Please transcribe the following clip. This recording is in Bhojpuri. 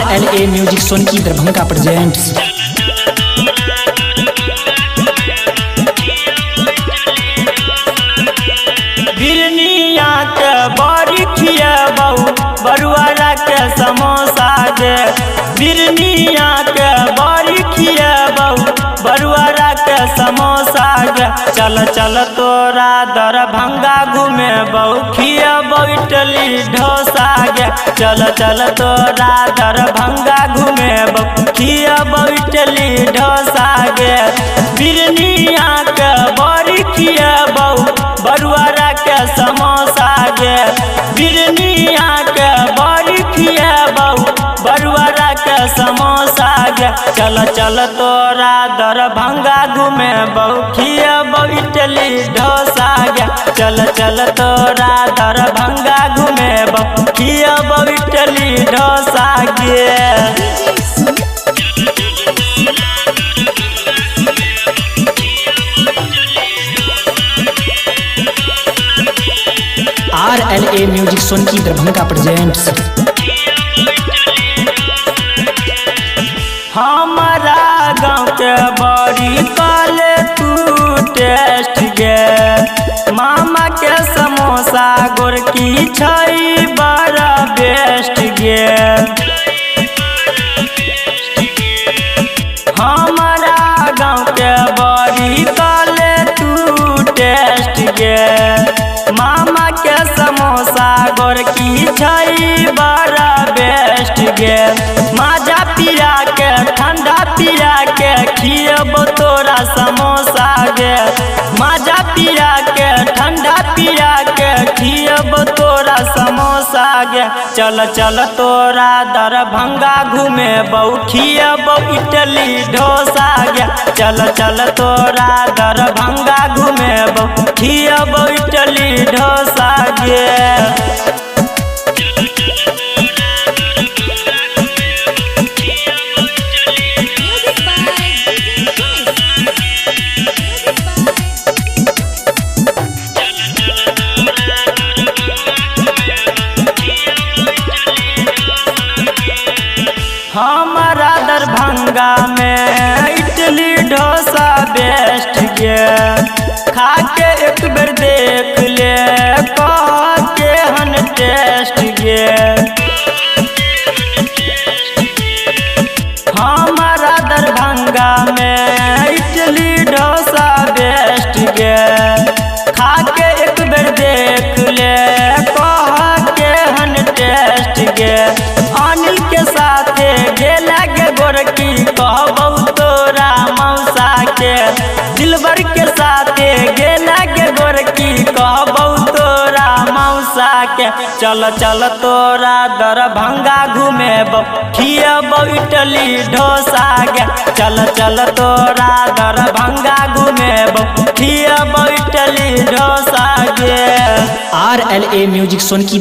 RLA music Sonki Darbhanga presents. बिरनिया के बड़ी खियाबू बरुआरा के समोसा गे। बिरनिया के बड़ी खियाबू बरुआरा के समोसा गे। चल चल तोरा दरभंगा घूमे बहु खियाबू इडली डोसा गे। चल चल तोरा दरभंगा घूमे बहु खियाबू इडली डोसा गे। बिरनिया के बड़ी खियाबू बरुआरा के समोसा गे। बिरनिया के बड़ी खियाबू बरुआरा के समोसा गे। चल चल तोरा दरभंगा घूमे बहु खियाबू इडली डोसा गे। चल चल तोरा दरभंगा घूमे बहु खियाबू इडली डोसा गे। RLA music Sonki Darbhanga presents. हमारा गाँव के बड़ी काले तू टेस्ट गे। मामा के समोसा गोरकी छई बड़ा बेस्ट गे। हमारा गाँव के बड़ी काले तू टेस्ट गे। मामा के समोसा गोरकी छई बड़ा बेस्ट गे। माजा पिया के ठंडा पिया के खियबो तोरा समोसा गे। माजा पिया के ठंडा पिया के खियबो तोरा समोसा गे। चल चल तोरा दरभंगा घूमे बहु खियबो इडली डोसा गे। चल चल तोरा दरभंगा घूमे बहु खियबो इडली डोसा गे। हमारा दरभंगा में इडली डोसा बेस्ट गे। खा के एक बेर देख ले कह के हन टेस्ट गे। हमारा दरभंगा में इडली डोसा बेस्ट गे। खा के एक बेर देख ले कह के हन टेस्ट गे। अनिल के साथे गेला गे गोरकी कहबू तोरा मौसा के। दिलबर के साथे गेला गे गोरकी कहबू तोरा मौसा के। चल चल तोरा दरभंगा घूमे बहु खियबू इडली डोसा गे। चल चल तोरा दरभंगा घूमे बहु खियबू इडली डोसा गे। RLA music Sonki